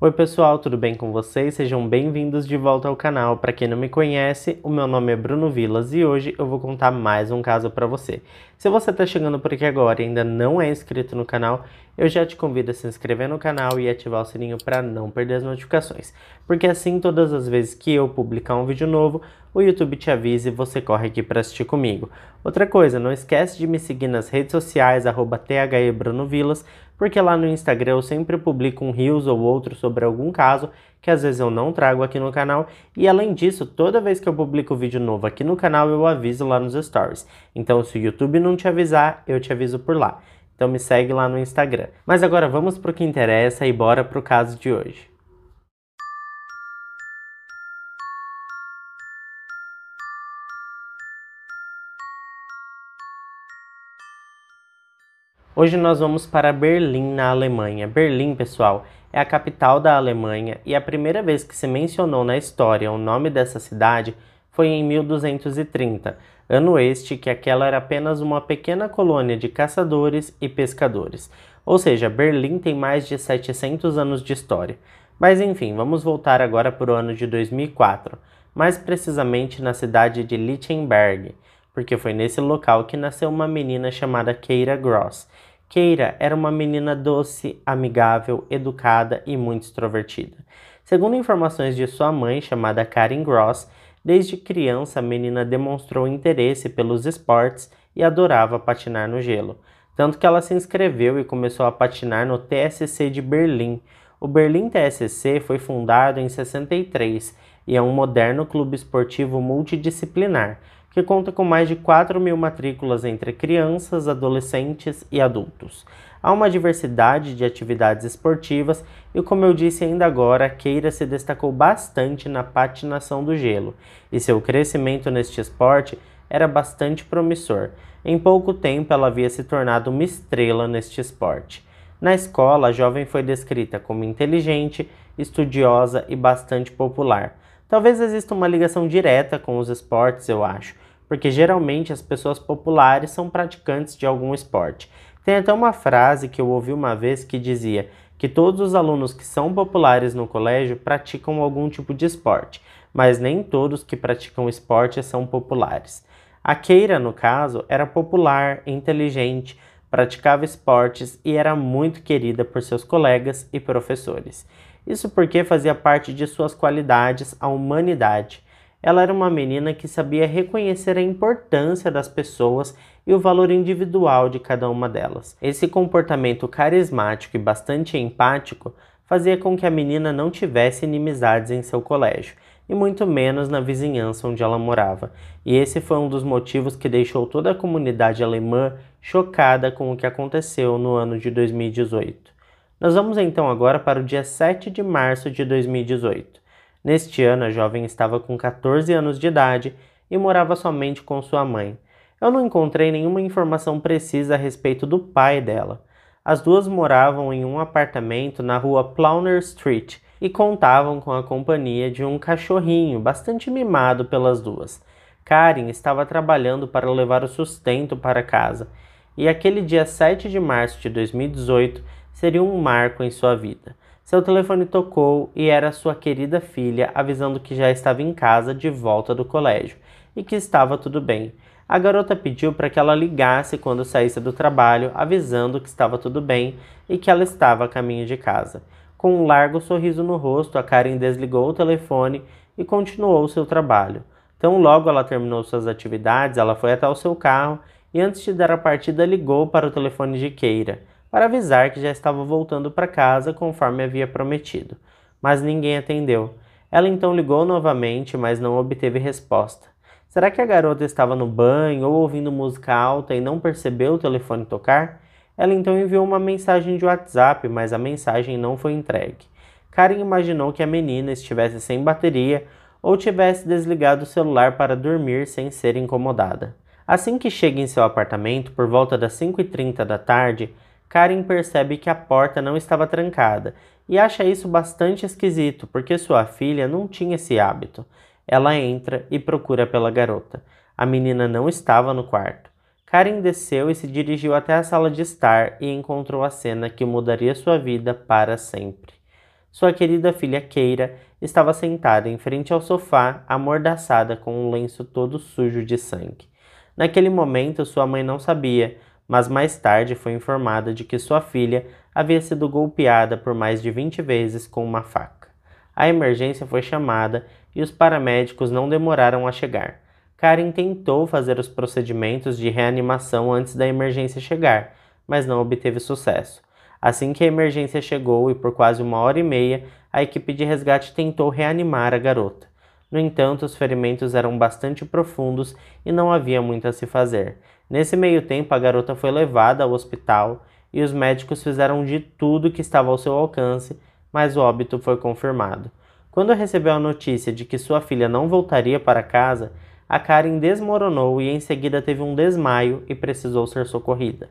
Oi pessoal, tudo bem com vocês? Sejam bem-vindos de volta ao canal. Para quem não me conhece, o meu nome é Bruno Vilas e hoje eu vou contar mais um caso para você. Se você está chegando por aqui agora e ainda não é inscrito no canal, eu já te convido a se inscrever no canal e ativar o sininho para não perder as notificações, porque assim todas as vezes que eu publicar um vídeo novo, o YouTube te avisa e você corre aqui para assistir comigo. Outra coisa, não esquece de me seguir nas redes sociais, @THEBrunoVilas, porque lá no Instagram eu sempre publico um Reels ou outro sobre algum caso que às vezes eu não trago aqui no canal, e além disso, toda vez que eu publico vídeo novo aqui no canal eu aviso lá nos stories. Então se o YouTube não te avisar, eu te aviso por lá. Então me segue lá no Instagram. Mas agora vamos para o que interessa e bora para o caso de hoje. Hoje nós vamos para Berlim, na Alemanha. Berlim, pessoal, é a capital da Alemanha e a primeira vez que se mencionou na história o nome dessa cidade foi em 1230, ano este que aquela era apenas uma pequena colônia de caçadores e pescadores. Ou seja, Berlim tem mais de 700 anos de história. Mas enfim, vamos voltar agora para o ano de 2004, mais precisamente na cidade de Lichtenberg, porque foi nesse local que nasceu uma menina chamada Keira Gross. Keira era uma menina doce, amigável, educada e muito extrovertida. Segundo informações de sua mãe, chamada Karin Gross, desde criança a menina demonstrou interesse pelos esportes e adorava patinar no gelo, tanto que ela se inscreveu e começou a patinar no TSC de Berlim. O Berlim TSC foi fundado em 63 e é um moderno clube esportivo multidisciplinar, que conta com mais de 4.000 matrículas entre crianças, adolescentes e adultos. Há uma diversidade de atividades esportivas e, como eu disse ainda agora, Keira se destacou bastante na patinação do gelo, e seu crescimento neste esporte era bastante promissor. Em pouco tempo ela havia se tornado uma estrela neste esporte. Na escola, a jovem foi descrita como inteligente, estudiosa e bastante popular. Talvez exista uma ligação direta com os esportes, eu acho, porque geralmente as pessoas populares são praticantes de algum esporte. Tem até uma frase que eu ouvi uma vez que dizia que todos os alunos que são populares no colégio praticam algum tipo de esporte, mas nem todos que praticam esporte são populares. A Keira, no caso, era popular, inteligente, praticava esportes e era muito querida por seus colegas e professores. Isso porque fazia parte de suas qualidades a humanidade. Ela era uma menina que sabia reconhecer a importância das pessoas e o valor individual de cada uma delas. Esse comportamento carismático e bastante empático fazia com que a menina não tivesse inimizades em seu colégio, e muito menos na vizinhança onde ela morava. E esse foi um dos motivos que deixou toda a comunidade alemã chocada com o que aconteceu no ano de 2018. Nós vamos então agora para o dia 7 de março de 2018. Neste ano, a jovem estava com 14 anos de idade e morava somente com sua mãe. Eu não encontrei nenhuma informação precisa a respeito do pai dela. As duas moravam em um apartamento na rua Plowner Street e contavam com a companhia de um cachorrinho bastante mimado pelas duas. Karen estava trabalhando para levar o sustento para casa, e aquele dia 7 de março de 2018 seria um marco em sua vida. Seu telefone tocou e era sua querida filha avisando que já estava em casa de volta do colégio e que estava tudo bem. A garota pediu para que ela ligasse quando saísse do trabalho, avisando que estava tudo bem e que ela estava a caminho de casa. Com um largo sorriso no rosto, a Karen desligou o telefone e continuou seu trabalho. Tão logo ela terminou suas atividades, ela foi até o seu carro e antes de dar a partida ligou para o telefone de Keira, para avisar que já estava voltando para casa conforme havia prometido. Mas ninguém atendeu. Ela então ligou novamente, mas não obteve resposta. Será que a garota estava no banho ou ouvindo música alta e não percebeu o telefone tocar? Ela então enviou uma mensagem de WhatsApp, mas a mensagem não foi entregue. Karen imaginou que a menina estivesse sem bateria ou tivesse desligado o celular para dormir sem ser incomodada. Assim que chega em seu apartamento, por volta das 5h30 da tarde, Karen percebe que a porta não estava trancada e acha isso bastante esquisito, porque sua filha não tinha esse hábito. Ela entra e procura pela garota. A menina não estava no quarto. Karen desceu e se dirigiu até a sala de estar e encontrou a cena que mudaria sua vida para sempre. Sua querida filha Keira estava sentada em frente ao sofá, amordaçada com um lenço todo sujo de sangue. Naquele momento, sua mãe não sabia, mas mais tarde foi informada de que sua filha havia sido golpeada por mais de 20 vezes com uma faca. A emergência foi chamada e os paramédicos não demoraram a chegar. Karen tentou fazer os procedimentos de reanimação antes da emergência chegar, mas não obteve sucesso. Assim que a emergência chegou e por quase 1 hora e meia, a equipe de resgate tentou reanimar a garota. No entanto, os ferimentos eram bastante profundos e não havia muito a se fazer. Nesse meio tempo, a garota foi levada ao hospital e os médicos fizeram de tudo que estava ao seu alcance, mas o óbito foi confirmado. Quando recebeu a notícia de que sua filha não voltaria para casa, a Karen desmoronou e em seguida teve um desmaio e precisou ser socorrida.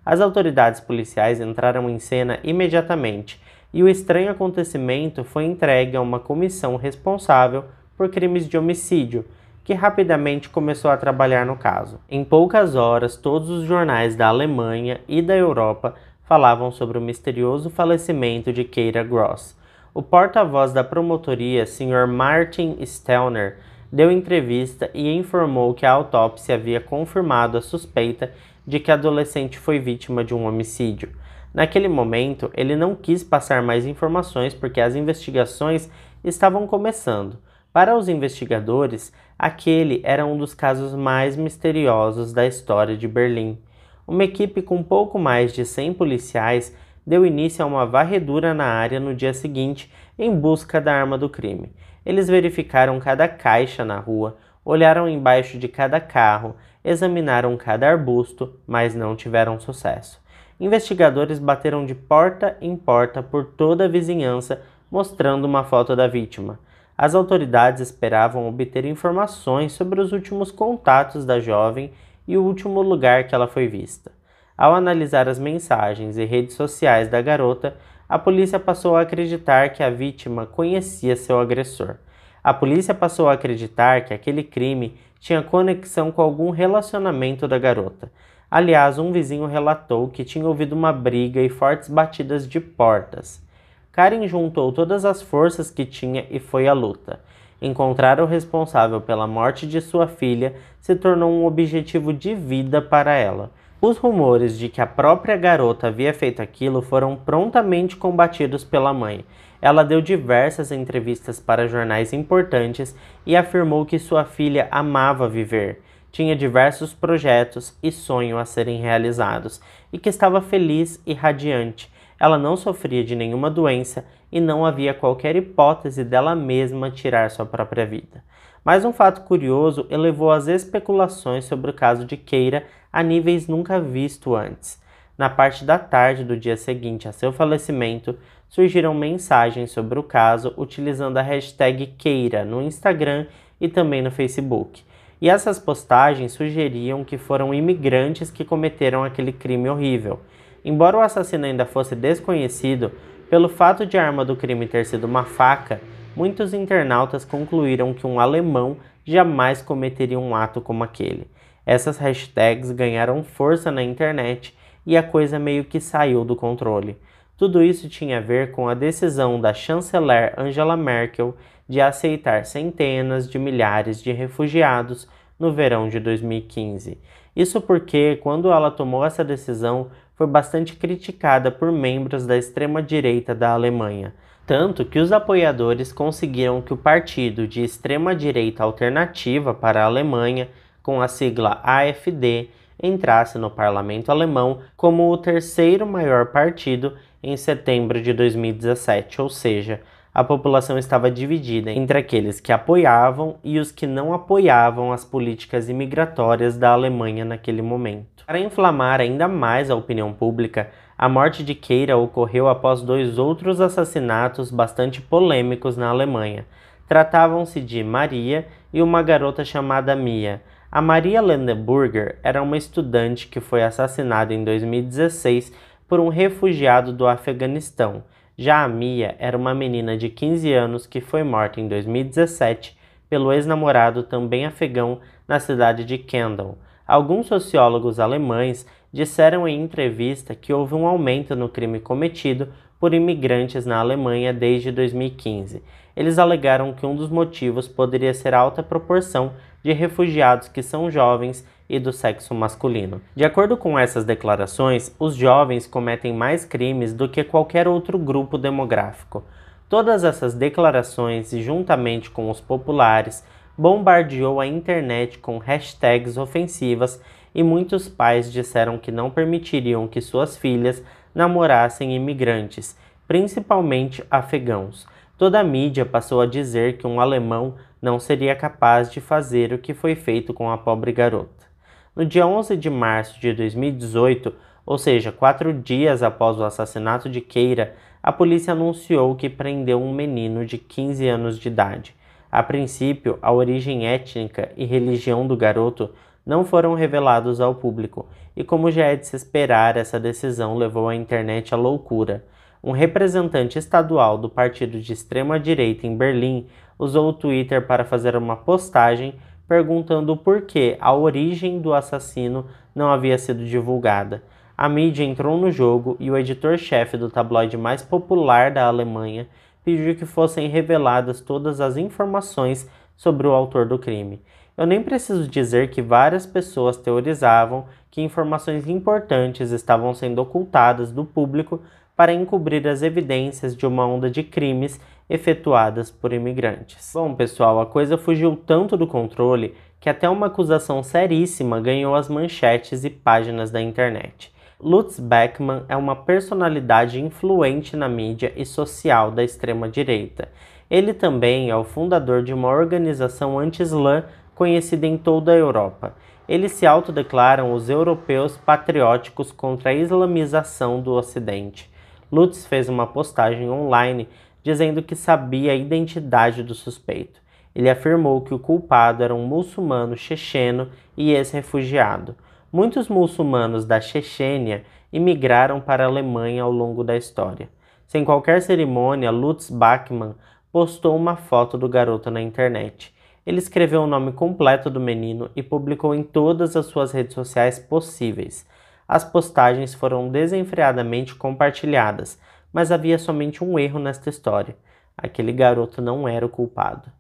As autoridades policiais entraram em cena imediatamente e o estranho acontecimento foi entregue a uma comissão responsável por crimes de homicídio, que rapidamente começou a trabalhar no caso. Em poucas horas, todos os jornais da Alemanha e da Europa falavam sobre o misterioso falecimento de Keira Gross. O porta-voz da promotoria, Sr. Martin Stelner, deu entrevista e informou que a autópsia havia confirmado a suspeita de que a adolescente foi vítima de um homicídio. Naquele momento, ele não quis passar mais informações porque as investigações estavam começando. Para os investigadores, aquele era um dos casos mais misteriosos da história de Berlim. Uma equipe com pouco mais de 100 policiais deu início a uma varredura na área no dia seguinte em busca da arma do crime. Eles verificaram cada caixa na rua, olharam embaixo de cada carro, examinaram cada arbusto, mas não tiveram sucesso. Investigadores bateram de porta em porta por toda a vizinhança, mostrando uma foto da vítima. As autoridades esperavam obter informações sobre os últimos contatos da jovem e o último lugar que ela foi vista. Ao analisar as mensagens e redes sociais da garota, a polícia passou a acreditar que a vítima conhecia seu agressor. A polícia passou a acreditar que aquele crime tinha conexão com algum relacionamento da garota. Aliás, um vizinho relatou que tinha ouvido uma briga e fortes batidas de portas. Karen juntou todas as forças que tinha e foi à luta. Encontrar o responsável pela morte de sua filha se tornou um objetivo de vida para ela. Os rumores de que a própria garota havia feito aquilo foram prontamente combatidos pela mãe. Ela deu diversas entrevistas para jornais importantes e afirmou que sua filha amava viver, tinha diversos projetos e sonhos a serem realizados e que estava feliz e radiante. Ela não sofria de nenhuma doença e não havia qualquer hipótese dela mesma tirar sua própria vida. Mas um fato curioso elevou as especulações sobre o caso de Keira a níveis nunca vistos antes. Na parte da tarde do dia seguinte a seu falecimento, surgiram mensagens sobre o caso utilizando a hashtag Keira no Instagram e também no Facebook. E essas postagens sugeriam que foram imigrantes que cometeram aquele crime horrível. Embora o assassino ainda fosse desconhecido, pelo fato de a arma do crime ter sido uma faca, muitos internautas concluíram que um alemão jamais cometeria um ato como aquele. Essas hashtags ganharam força na internet e a coisa meio que saiu do controle. Tudo isso tinha a ver com a decisão da chanceler Angela Merkel de aceitar centenas de milhares de refugiados no verão de 2015. Isso porque, quando ela tomou essa decisão, foi bastante criticada por membros da extrema-direita da Alemanha, tanto que os apoiadores conseguiram que o partido de extrema-direita alternativa para a Alemanha, com a sigla AfD, entrasse no parlamento alemão como o terceiro maior partido em setembro de 2017, ou seja, a população estava dividida entre aqueles que apoiavam e os que não apoiavam as políticas imigratórias da Alemanha naquele momento. Para inflamar ainda mais a opinião pública, a morte de Keira ocorreu após 2 outros assassinatos bastante polêmicos na Alemanha. Tratavam-se de Maria e uma garota chamada Mia. A Maria Landenburger era uma estudante que foi assassinada em 2016 por um refugiado do Afeganistão. Já a Mia era uma menina de 15 anos que foi morta em 2017 pelo ex-namorado também afegão na cidade de Kendal. Alguns sociólogos alemães disseram em entrevista que houve um aumento no crime cometido por imigrantes na Alemanha desde 2015. Eles alegaram que um dos motivos poderia ser a alta proporção de refugiados que são jovens e do sexo masculino. De acordo com essas declarações, os jovens cometem mais crimes do que qualquer outro grupo demográfico. Todas essas declarações, juntamente com os populares, bombardeou a internet com hashtags ofensivas e muitos pais disseram que não permitiriam que suas filhas namorassem imigrantes, principalmente afegãos. Toda a mídia passou a dizer que um alemão não seria capaz de fazer o que foi feito com a pobre garota. No dia 11 de março de 2018, ou seja, 4 dias após o assassinato de Keira, a polícia anunciou que prendeu um menino de 15 anos de idade. A princípio, a origem étnica e religião do garoto não foram revelados ao público, e como já é de se esperar, essa decisão levou a internet à loucura. Um representante estadual do partido de extrema-direita em Berlim usou o Twitter para fazer uma postagem perguntando por que a origem do assassino não havia sido divulgada. A mídia entrou no jogo e o editor-chefe do tabloide mais popular da Alemanha pediu que fossem reveladas todas as informações sobre o autor do crime. Eu nem preciso dizer que várias pessoas teorizavam que informações importantes estavam sendo ocultadas do público para encobrir as evidências de uma onda de crimes efetuadas por imigrantes. Bom, pessoal, a coisa fugiu tanto do controle que até uma acusação seríssima ganhou as manchetes e páginas da internet. Lutz Beckmann é uma personalidade influente na mídia e social da extrema-direita. Ele também é o fundador de uma organização anti-islã conhecida em toda a Europa. Eles se autodeclaram os europeus patrióticos contra a islamização do Ocidente. Lutz fez uma postagem online dizendo que sabia a identidade do suspeito. Ele afirmou que o culpado era um muçulmano checheno e ex-refugiado. Muitos muçulmanos da Chechênia imigraram para a Alemanha ao longo da história. Sem qualquer cerimônia, Lutz Beckmann postou uma foto do garoto na internet. Ele escreveu o nome completo do menino e publicou em todas as suas redes sociais possíveis. As postagens foram desenfreadamente compartilhadas, mas havia somente um erro nesta história. Aquele garoto não era o culpado.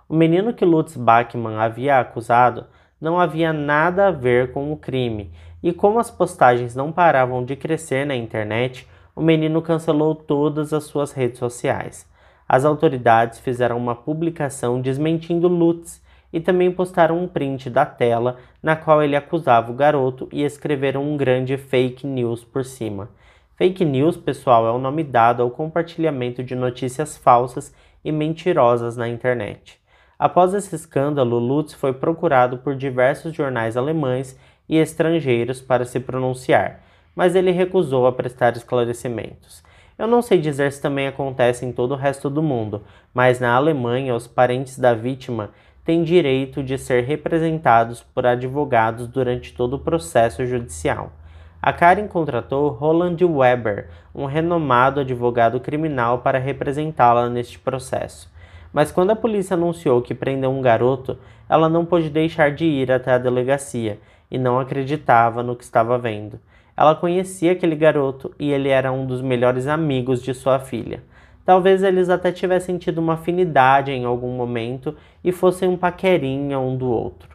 O menino que Lutz Beckmann havia acusado não havia nada a ver com o crime, e como as postagens não paravam de crescer na internet, o menino cancelou todas as suas redes sociais. As autoridades fizeram uma publicação desmentindo Lutz e também postaram um print da tela na qual ele acusava o garoto e escreveram um grande fake news por cima. Fake news, pessoal, é o nome dado ao compartilhamento de notícias falsas e mentirosas na internet. Após esse escândalo, Lutz foi procurado por diversos jornais alemães e estrangeiros para se pronunciar, mas ele recusou a prestar esclarecimentos. Eu não sei dizer se também acontece em todo o resto do mundo, mas na Alemanha os parentes da vítima têm direito de ser representados por advogados durante todo o processo judicial. A Karen contratou Roland Weber, um renomado advogado criminal, para representá-la neste processo. Mas quando a polícia anunciou que prendeu um garoto, ela não pôde deixar de ir até a delegacia e não acreditava no que estava vendo. Ela conhecia aquele garoto e ele era um dos melhores amigos de sua filha. Talvez eles até tivessem tido uma afinidade em algum momento e fossem um paquerinha um do outro.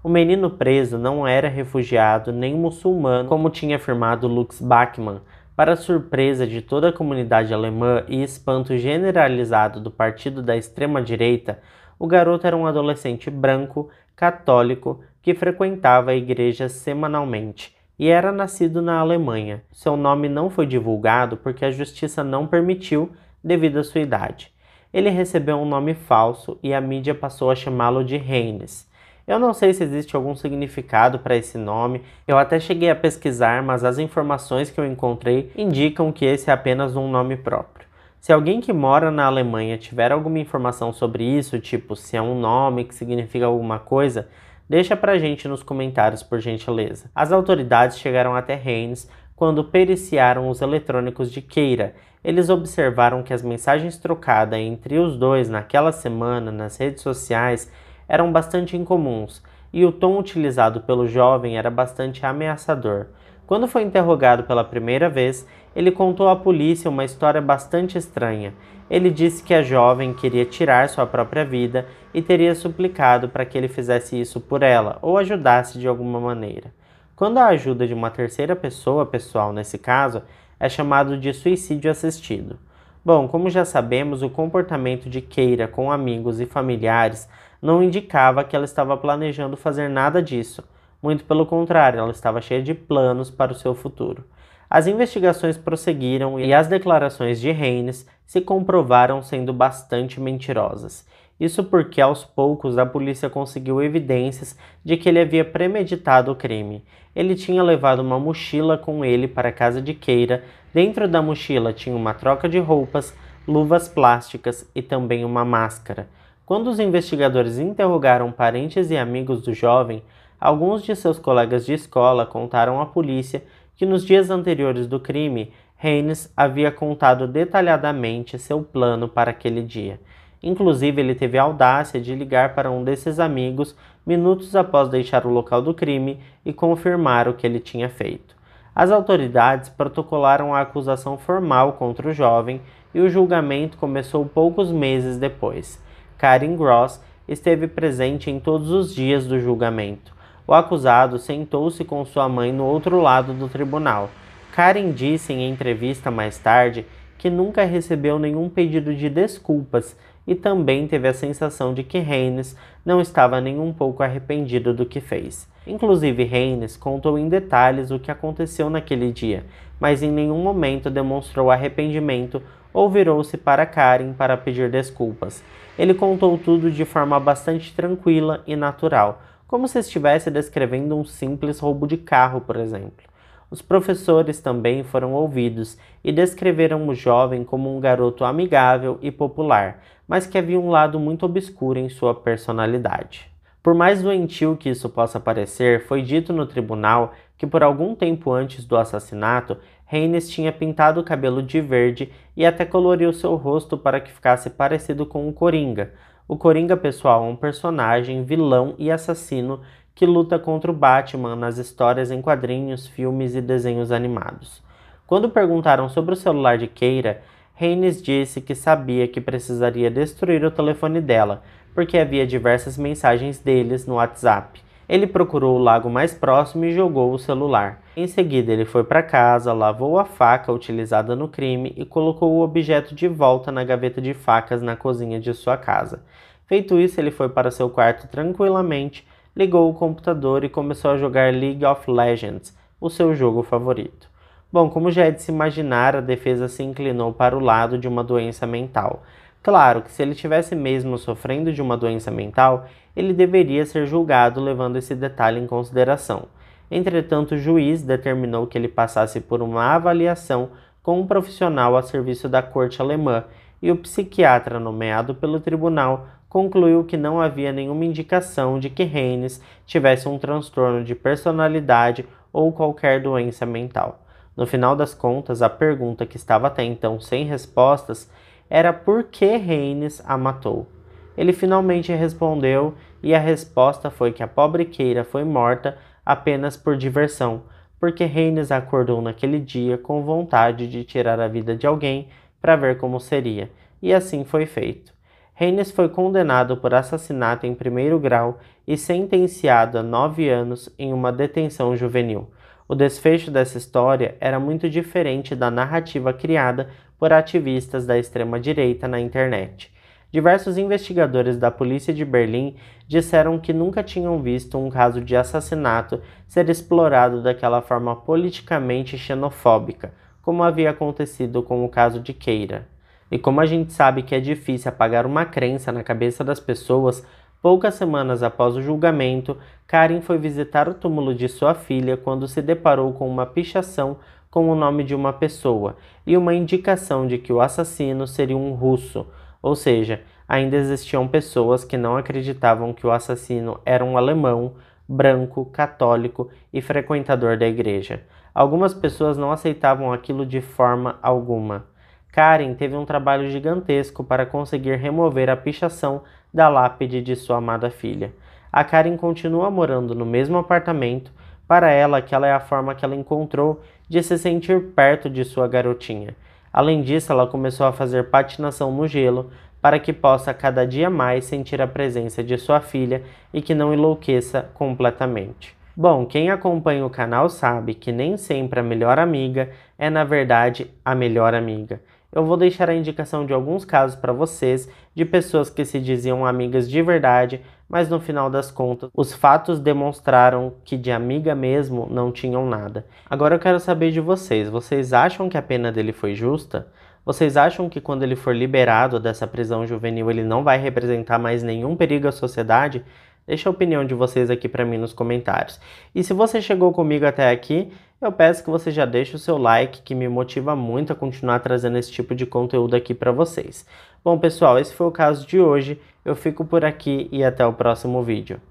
O menino preso não era refugiado nem muçulmano, como tinha afirmado Lutz Beckmann. Para surpresa de toda a comunidade alemã e espanto generalizado do partido da extrema-direita, o garoto era um adolescente branco, católico, que frequentava a igreja semanalmente e era nascido na Alemanha. Seu nome não foi divulgado porque a justiça não permitiu devido à sua idade. Ele recebeu um nome falso e a mídia passou a chamá-lo de Heinz. Eu não sei se existe algum significado para esse nome, eu até cheguei a pesquisar, mas as informações que eu encontrei indicam que esse é apenas um nome próprio. Se alguém que mora na Alemanha tiver alguma informação sobre isso, tipo se é um nome que significa alguma coisa, deixa pra gente nos comentários, por gentileza. As autoridades chegaram até Heinz quando periciaram os eletrônicos de Keira. Eles observaram que as mensagens trocadas entre os dois naquela semana nas redes sociais eram bastante incomuns, e o tom utilizado pelo jovem era bastante ameaçador. Quando foi interrogado pela primeira vez, Ele contou à polícia uma história bastante estranha. Ele disse que a jovem queria tirar sua própria vida e teria suplicado para que ele fizesse isso por ela ou ajudasse de alguma maneira. Quando a ajuda de uma terceira pessoa, pessoal, nesse caso, é chamado de suicídio assistido. Bom, como já sabemos, o comportamento de Keira com amigos e familiares não indicava que ela estava planejando fazer nada disso. Muito pelo contrário, ela estava cheia de planos para o seu futuro. As investigações prosseguiram e as declarações de Haynes se comprovaram sendo bastante mentirosas. Isso porque aos poucos a polícia conseguiu evidências de que ele havia premeditado o crime. Ele tinha levado uma mochila com ele para a casa de Keira. Dentro da mochila tinha uma troca de roupas, luvas plásticas e também uma máscara. Quando os investigadores interrogaram parentes e amigos do jovem, alguns de seus colegas de escola contaram à polícia que nos dias anteriores do crime, Haynes havia contado detalhadamente seu plano para aquele dia. Inclusive, ele teve a audácia de ligar para um desses amigos minutos após deixar o local do crime e confirmar o que ele tinha feito. As autoridades protocolaram a acusação formal contra o jovem e o julgamento começou poucos meses depois. Karen Gross esteve presente em todos os dias do julgamento. O acusado sentou-se com sua mãe no outro lado do tribunal. Karen disse em entrevista mais tarde que nunca recebeu nenhum pedido de desculpas e também teve a sensação de que Haynes não estava nem um pouco arrependido do que fez. Inclusive, Haynes contou em detalhes o que aconteceu naquele dia, mas em nenhum momento demonstrou arrependimento ou virou-se para Karen para pedir desculpas. Ele contou tudo de forma bastante tranquila e natural, como se estivesse descrevendo um simples roubo de carro, por exemplo. Os professores também foram ouvidos e descreveram o jovem como um garoto amigável e popular, mas que havia um lado muito obscuro em sua personalidade. Por mais doentio que isso possa parecer, foi dito no tribunal que por algum tempo antes do assassinato, Haynes tinha pintado o cabelo de verde e até coloriu seu rosto para que ficasse parecido com o Coringa. O Coringa, pessoal, é um personagem, vilão e assassino que luta contra o Batman nas histórias em quadrinhos, filmes e desenhos animados. Quando perguntaram sobre o celular de Keira, Haynes disse que sabia que precisaria destruir o telefone dela, porque havia diversas mensagens deles no WhatsApp. Ele procurou o lago mais próximo e jogou o celular. Em seguida, ele foi para casa, lavou a faca utilizada no crime e colocou o objeto de volta na gaveta de facas na cozinha de sua casa. Feito isso, ele foi para seu quarto tranquilamente, ligou o computador e começou a jogar League of Legends, o seu jogo favorito. Bom, como já é de se imaginar, a defesa se inclinou para o lado de uma doença mental. Claro que se ele tivesse mesmo sofrendo de uma doença mental, ele deveria ser julgado levando esse detalhe em consideração. Entretanto, o juiz determinou que ele passasse por uma avaliação com um profissional a serviço da corte alemã e o psiquiatra nomeado pelo tribunal concluiu que não havia nenhuma indicação de que Haynes tivesse um transtorno de personalidade ou qualquer doença mental. No final das contas, a pergunta que estava até então sem respostas era por que Haynes a matou. Ele finalmente respondeu e a resposta foi que a pobre Keira foi morta apenas por diversão, porque Haynes acordou naquele dia com vontade de tirar a vida de alguém para ver como seria, e assim foi feito. Haynes foi condenado por assassinato em primeiro grau e sentenciado a 9 anos em uma detenção juvenil. O desfecho dessa história era muito diferente da narrativa criada por ativistas da extrema-direita na internet. Diversos investigadores da polícia de Berlim disseram que nunca tinham visto um caso de assassinato ser explorado daquela forma politicamente xenofóbica, como havia acontecido com o caso de Keira. E como a gente sabe que é difícil apagar uma crença na cabeça das pessoas, poucas semanas após o julgamento, Karen foi visitar o túmulo de sua filha quando se deparou com uma pichação com o nome de uma pessoa e uma indicação de que o assassino seria um russo, ou seja, ainda existiam pessoas que não acreditavam que o assassino era um alemão, branco, católico e frequentador da igreja. Algumas pessoas não aceitavam aquilo de forma alguma. Karen teve um trabalho gigantesco para conseguir remover a pichação da lápide de sua amada filha. A Karen continua morando no mesmo apartamento. Para ela, aquela é a forma que ela encontrou de se sentir perto de sua garotinha. Além disso, ela começou a fazer patinação no gelo para que possa cada dia mais sentir a presença de sua filha e que não enlouqueça completamente. Bom, quem acompanha o canal sabe que nem sempre a melhor amiga é, na verdade, a melhor amiga. Eu vou deixar a indicação de alguns casos para vocês de pessoas que se diziam amigas de verdade, mas no final das contas, os fatos demonstraram que de amiga mesmo não tinham nada. Agora eu quero saber de vocês. Vocês acham que a pena dele foi justa? Vocês acham que quando ele for liberado dessa prisão juvenil ele não vai representar mais nenhum perigo à sociedade? Deixa a opinião de vocês aqui para mim nos comentários. E se você chegou comigo até aqui, eu peço que você já deixe o seu like, que me motiva muito a continuar trazendo esse tipo de conteúdo aqui para vocês. Bom, pessoal, esse foi o caso de hoje. Eu fico por aqui e até o próximo vídeo.